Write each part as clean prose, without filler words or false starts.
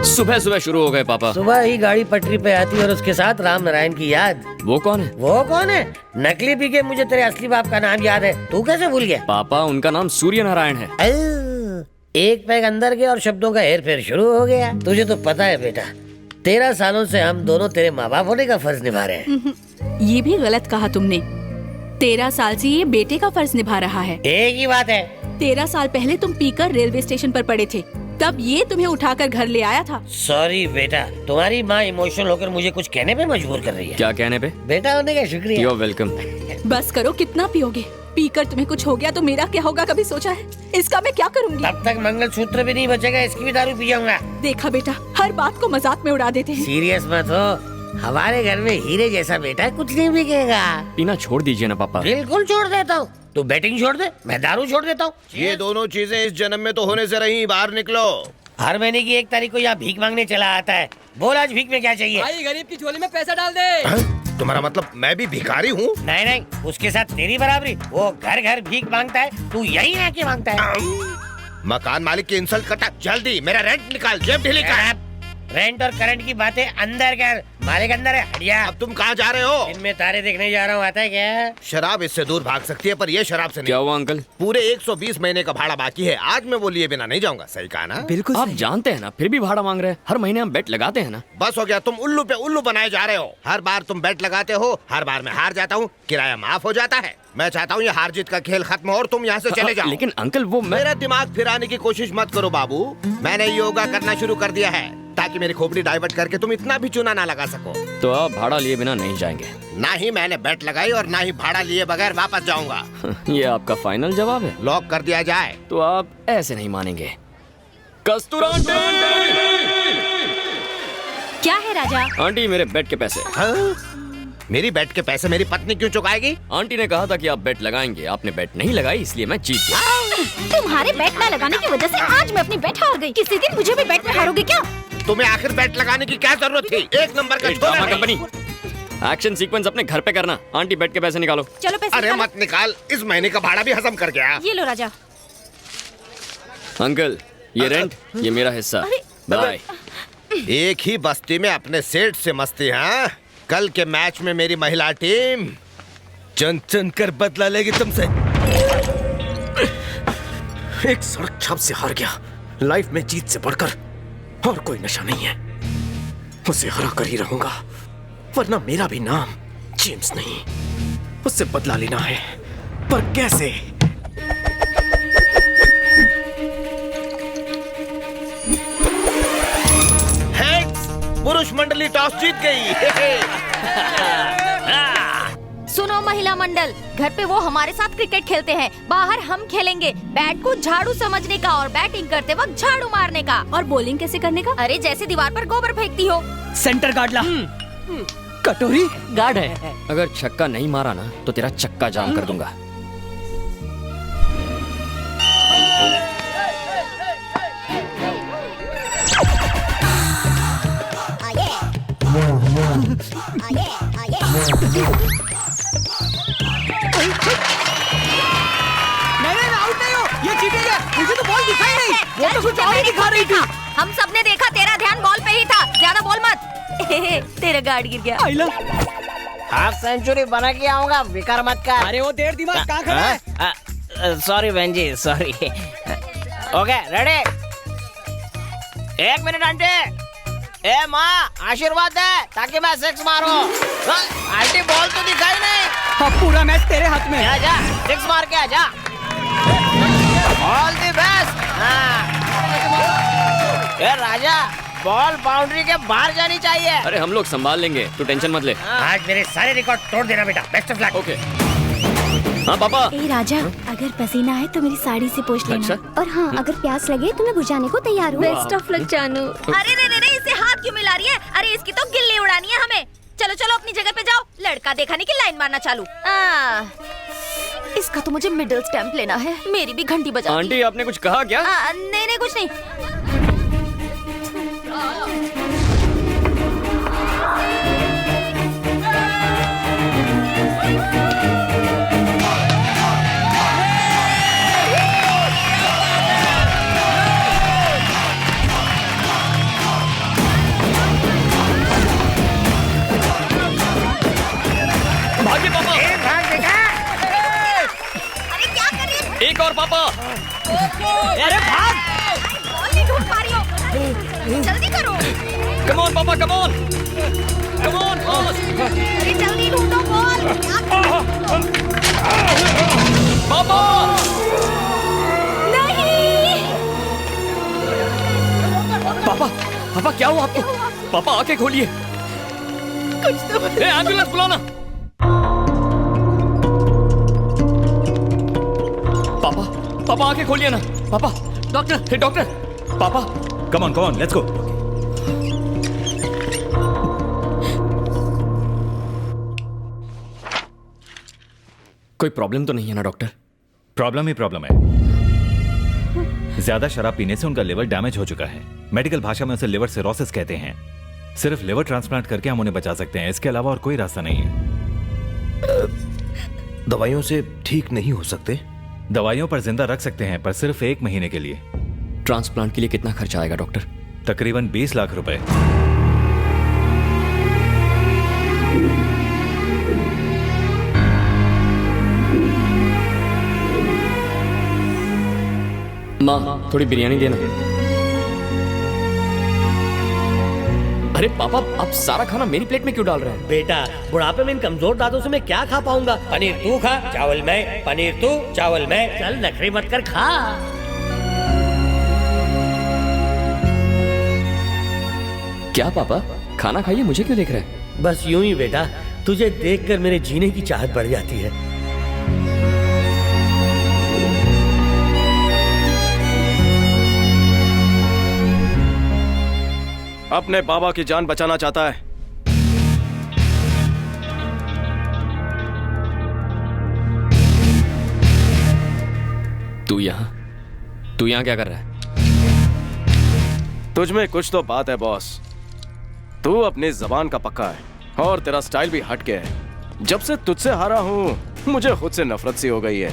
सुबह सुबह शुरू हो गए पापा। सुबह ही गाड़ी पटरी पे आती और उसके साथ राम नारायण की याद। वो कौन है? वो कौन है? नकली पी के मुझे तेरे असली बाप का नाम याद है, तू कैसे भूल गया? पापा उनका नाम सूर्य नारायण है। एक पैग अंदर गया और शब्दों का हेर फेर शुरू हो गया। तुझे तो पता है बेटा, 13 सालों से हम दोनों तेरे माँ बाप होने का फर्ज निभा रहे हैं। ये भी गलत कहा तुमने। 13 साल से ये बेटे का फर्ज निभा रहा है। एक ही बात है। 13 साल पहले तुम पीकर रेलवे स्टेशन पर पड़े थे, तब ये तुम्हें उठाकर घर ले आया था। सॉरी बेटा, तुम्हारी माँ इमोशनल होकर मुझे कुछ कहने पे मजबूर कर रही है। क्या कहने पे? बेटा होने का शुक्रिया। You're welcome। बस करो, कितना पियोगे? पीकर तुम्हें कुछ हो गया तो मेरा क्या होगा, कभी सोचा है? इसका मैं क्या करूंगी? तब तक मंगलसूत्र भी नहीं बचेगा, इसकी भी दारू पी जाऊंगा। देखा बेटा, हर बात को मजाक में उड़ा देते हैं। सीरियस मत हो, हमारे घर में हीरे जैसा बेटा कुछ नहीं बिकेगा। पीना छोड़ दीजिए ना पापा। बिल्कुल छोड़ देता हूँ। तू बैटिंग छोड़ दे, मैं दारू छोड़ देता हूँ। ये दोनों चीजें इस जन्म में तो होने से रही। बाहर निकलो। हर महीने की 1 तारीख को यहाँ भीख मांगने चला आता है। बोल आज भीख में क्या चाहिए? भाई गरीब की झोली में पैसा डाल दे। तुम्हारा मतलब मैं भी भिखारी हूँ? नहीं नहीं, उसके साथ तेरी बराबरी। वो घर घर भीख मांगता है, तू यही आके मांगता है। मकान मालिक की इंसल्ट करता। जल्दी मेरा रेंट निकाल, जेब ढीली कर। रेंट और करंट की बातें अंदर कर, मालिक अंदर है। हटिया। अब तुम कहाँ जा रहे हो? इनमें तारे देखने जा रहा हूँ, आता है क्या? शराब इससे दूर भाग सकती है, पर ये शराब से नहीं। क्या हुआ अंकल? पूरे 120 महीने का भाड़ा बाकी है। आज मैं वो लिए बिना नहीं जाऊंगा। सही कहा ना? बिल्कुल आप जानते हैं ना, फिर भी भाड़ा मांग रहे हैं। हर महीने हम बेट लगाते हैं ना। बस हो गया, तुम उल्लू पे उल्लू बनाए जा रहे हो। हर बार तुम बेट लगाते हो, हर बार मैं हार जाता हूँ, किराया माफ हो जाता है। मैं चाहता हूँ ये हार जीत का खेल खत्म हो और तुम यहाँ से चले जाओ। लेकिन अंकल वो मेरा दिमाग फिराने की कोशिश मत करो बाबू। मैंने योगा करना शुरू कर दिया है ताकि मेरी खोपड़ी डाइवर्ट करके तुम इतना भी चूना ना लगा सको। तो आप भाड़ा लिए बिना नहीं जाएंगे? ना ही मैंने बेट लगाई और ना ही भाड़ा लिए बगैर वापस जाऊंगा। ये आपका फाइनल जवाब है? लॉक कर दिया जाए। तो आप ऐसे नहीं मानेंगे। कस्तूरा आंटी! क्या है राजा? आंटी मेरे बेट के पैसे। हाँ? मेरी बेट के पैसे मेरी पत्नी क्यों चुकाएगी? आंटी ने कहा था कि आप बेट लगाएंगे, आपने बेट नहीं लगाई, इसलिए मैं जीत गया। तुम्हारे बैट न लगाने की वजह से आज मैं अपनी बैट हार गई। किसी दिन मुझे भी बैट में हारोगे क्या? तुम्हें आखिर बैट लगाने की क्या जरूरत थी? 1 नंबर का ड्रामा छोरा। कंपनी। एक्शन सीक्वेंस अपने घर पे करना। आंटी बेट के पैसे निकालो। चलो पैसे अरे निकालो। मत निकाल, इस महीने का भाड़ा भी हजम कर गया। ये लो राजा। अंकल ये रेंट, ये मेरा हिस्सा। बाय। एक ही बस्ती में अपने सेठ से मस्ती। हाँ, कल के मैच में मेरी महिला टीम चुन चुन कर बदला लेगी तुमसे। एक सड़क छाप से हार गया। लाइफ में जीत से बढ़कर और कोई नशा नहीं है। उसे हरा कर ही रहूंगा, वरना मेरा भी नाम जेम्स नहीं। उससे बदला लेना है, पर कैसे? हेड्स, पुरुष मंडली टॉस जीत गई। सुनो महिला मंडल, घर पे वो हमारे साथ क्रिकेट खेलते हैं, बाहर हम खेलेंगे। बैट को झाड़ू समझने का और बैटिंग करते वक्त झाड़ू मारने का। और बॉलिंग कैसे करने का? अरे जैसे दीवार पर गोबर फेंकती हो। सेंटर गार्ड ला। कटोरी गार्ड है। अगर छक्का नहीं मारा ना तो तेरा चक्का जाम कर दूंगा। नहीं आउट नहीं हो, ये चीटिंग है। मुझे तो बॉल दिखाई नहीं, वो तो कुछ और ही दिखा रही थी। हम सबने देखा, तेरा ध्यान बॉल पे ही था। ज्यादा बोल मत। तेरा गार्ड गिर गया। आइला। हाफ सेंचुरी बना के आऊंगा, बेकार मत कर। अरे वो देर दिमाग कहाँ खड़ा है? सॉरी बहन जी, sorry. Okay ready? 1 minute aunty. ए माँ, आशीर्वाद दे ताकि मैं 6 मारूं। आंटी बॉल तो दिखाई नहीं। अब पूरा मैच तेरे हाथ में है। आजा 6 मार के आजा। All the best. A Raja, ball boundary के बाहर जानी चाहिए। अरे हम लोग संभाल लेंगे, तू टेंशन मत ले। आज मेरे सारे रिकॉर्ड तोड़ देना बेटा। Best of luck. ओके। हाँ पापा। ए राजा, अगर पसीना आए तो मेरी साड़ी से पोंछ लेना। अच्छा? और हाँ, अगर प्यास लगे तो मैं बुझाने को तैयार हूँ। बेस्ट ऑफ लक जानू। अरे रे, इसे हाथ क्यों मिला रही है? अरे इसकी तो गिल्ली उड़ानी है हमें। चलो चलो अपनी जगह पे जाओ। लड़का दिखाने की लाइन मारना चालू। इसका तो मुझे मिडिल स्टैम्प लेना है। मेरी भी घंटी बजा। आंटी आपने कुछ कहा क्या? नहीं कुछ नहीं। मार पापा। अरे भाग। बॉल नहीं ढूंढ पा रही हो, जल्दी करो। कम ऑन पापा, come on, come on boss. अरे जल्दी ढूंढो बॉल। पापा नहीं। पापा पापा क्या हुआ आपको? पापा आंखें खोलिए। कुछ तो एम्बुलेंस बुलाना। पापा पापा आंखें खोलिए ना। पापा डॉक्टर, हे डॉक्टर। पापा कम ऑन लेट्स गो। कोई प्रॉब्लम तो नहीं है ना डॉक्टर? प्रॉब्लम ही प्रॉब्लम है। ज्यादा शराब पीने से उनका लिवर डैमेज हो चुका है। मेडिकल भाषा में उसे लिवर सिरोसिस कहते हैं। सिर्फ लिवर ट्रांसप्लांट करके हम उन्हें बचा सकते हैं, इसके अलावा और कोई रास्ता नहीं है। दवाइयों से ठीक नहीं हो सकते? दवाइयों पर जिंदा रख सकते हैं, पर सिर्फ 1 महीने के लिए। ट्रांसप्लांट के लिए कितना खर्चा आएगा डॉक्टर? तकरीबन 20 लाख रुपए। माँ थोड़ी बिरयानी देना। अरे पापा आप सारा खाना मेरी प्लेट में क्यों डाल रहे हैं? बेटा बुढ़ापे में इन कमजोर दांतों से मैं क्या खा पाऊंगा? पनीर तू खा, चावल मैं, पनीर तू, चावल मैं। चल नखरे मत कर, खा। क्या पापा खाना खाइए, मुझे क्यों देख रहे हैं? बस यूं ही बेटा, तुझे देखकर मेरे जीने की चाहत बढ़ जाती है। अपने बाबा की जान बचाना चाहता है। तू यहाँ क्या कर रहा है? तुझमें कुछ तो बात है बॉस। तू अपनी जबान का पक्का है और तेरा स्टाइल भी हट के है। जब से तुझसे हारा हूं मुझे खुद से नफरत सी हो गई है।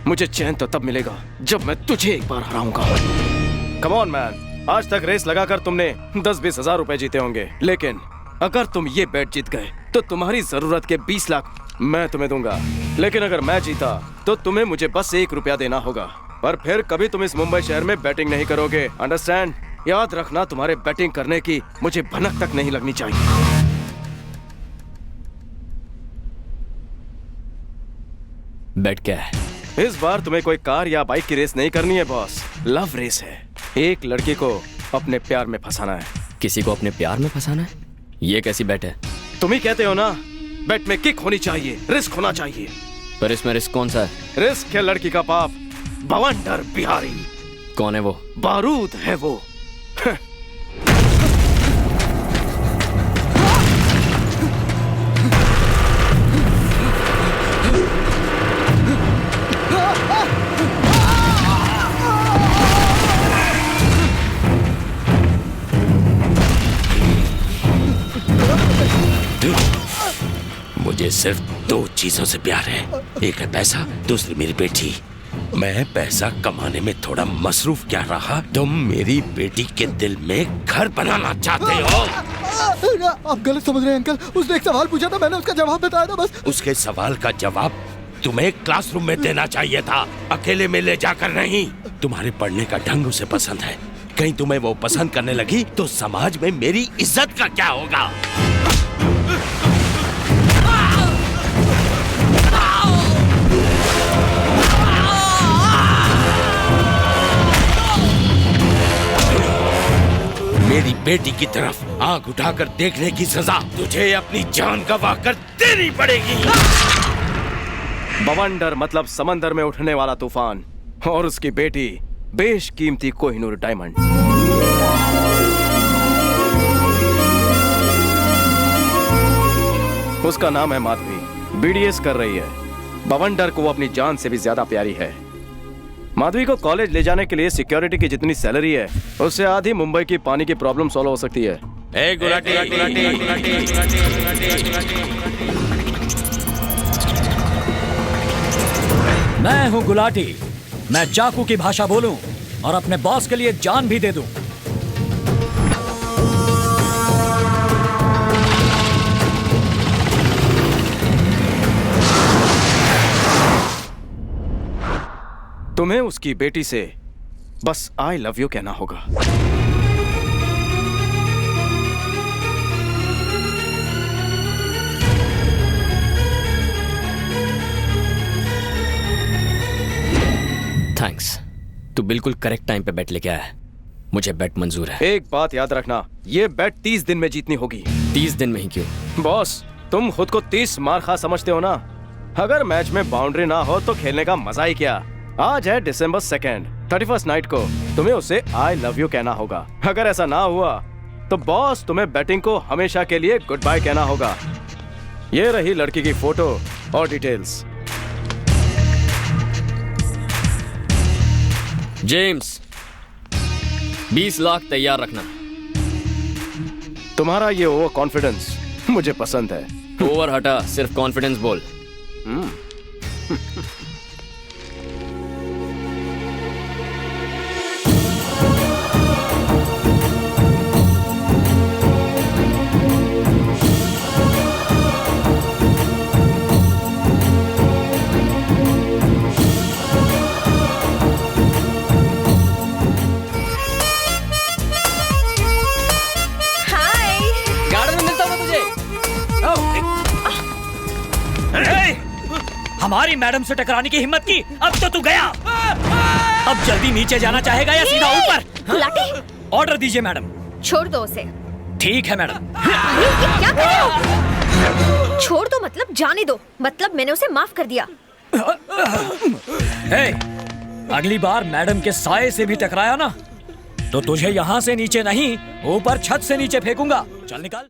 मुझे चैन तो तब मिलेगा जब मैं तुझे एक बार हराऊंगा। कम ऑन मैन, आज तक रेस लगाकर तुमने 10-20 हजार रुपए जीते होंगे, लेकिन अगर तुम ये बेट जीत गए तो तुम्हारी जरूरत के 20 लाख मैं तुम्हें दूंगा। लेकिन अगर मैं जीता तो तुम्हें मुझे बस 1 रुपया देना होगा। पर फिर कभी तुम इस मुंबई शहर में बैटिंग नहीं करोगे, अंडरस्टैंड? याद रखना, तुम्हारे बैटिंग करने की मुझे भनक तक नहीं लगनी चाहिए। बैट क्या है? इस बार तुम्हें कोई कार या बाइक की रेस नहीं करनी है बॉस, लव रेस है। एक लड़की को अपने प्यार में फंसाना है। किसी को अपने प्यार में फंसाना है? ये कैसी बैट है? तुम ही कहते हो ना, बैट में किक होनी चाहिए, रिस्क होना चाहिए। पर इसमें रिस्क कौन सा है? रिस्क है लड़की का बाप, बवंडर बिहारी। कौन है वो? बारूद है वो। मुझे सिर्फ 2 चीजों से प्यार है, एक है पैसा, दूसरी मेरी बेटी। मैं पैसा कमाने में थोड़ा मसरूफ क्या रहा, तुम मेरी बेटी के दिल में घर बनाना चाहते हो। आप गलत समझ रहे हैं अंकल। उसने एक सवाल पूछा था, मैंने उसका जवाब बताया था बस। उसके सवाल का जवाब तुम्हें क्लासरूम में देना चाहिए था, अकेले में ले जाकर नहीं। तुम्हारे पढ़ने का ढंग उसे पसंद है, कहीं तुम्हें वो पसंद करने लगी तो समाज में मेरी इज्जत का क्या होगा? मेरी बेटी की तरफ आंख उठाकर देखने की सजा तुझे अपनी जान गंवा कर देनी पड़ेगी। बवंडर मतलब समंदर में उठने वाला तूफान, और उसकी बेटी बेशकीमती कोहिनूर डायमंड। उसका नाम है माधवी, बीडीएस कर रही है। बवंडर को वो अपनी जान से भी ज्यादा प्यारी है। माधवी को कॉलेज ले जाने के लिए सिक्योरिटी की जितनी सैलरी है उससे आधी मुंबई की पानी की प्रॉब्लम सॉल्व हो सकती है। मैं हूं गुलाटी। मैं चाकू की भाषा बोलूं और अपने बॉस के लिए जान भी दे दूं। तुम्हें उसकी बेटी से बस आई लव यू कहना होगा। थैंक्स, तू बिल्कुल करेक्ट टाइम पे बेट लेके आया है। मुझे बेट मंजूर है। एक बात याद रखना, ये बेट 30 दिन में जीतनी होगी। 30 दिन में ही क्यों? बॉस, तुम खुद को 30 मार खा समझते हो ना। अगर मैच में बाउंड्री ना हो तो खेलने का मजा ही क्या। आज है December 2nd, 31st नाइट को तुम्हें उसे आई लव यू कहना होगा। अगर ऐसा ना हुआ तो बॉस तुम्हें बैटिंग को हमेशा के लिए गुड बाय कहना होगा। ये रही लड़की की फोटो और डिटेल्स। जेम्स, 20 लाख तैयार रखना। तुम्हारा ये ओवर कॉन्फिडेंस मुझे पसंद है। ओवर हटा, सिर्फ कॉन्फिडेंस बोल। हमारी मैडम से टकराने की हिम्मत की, अब तो तू गया। अब जल्दी नीचे जाना चाहेगा या सीधा ऊपर? गुलाटी, ऑर्डर दीजिए मैडम। छोड़ दो उसे। ठीक है मैडम। अरे ये क्या कर रहे हो? छोड़ दो मतलब जाने दो, मतलब मैंने उसे माफ कर दिया। हे, अगली बार मैडम के साये से भी टकराया ना तो तुझे यहाँ से नीचे नहीं, ऊपर छत से नीचे फेंकूंगा। चल निकल।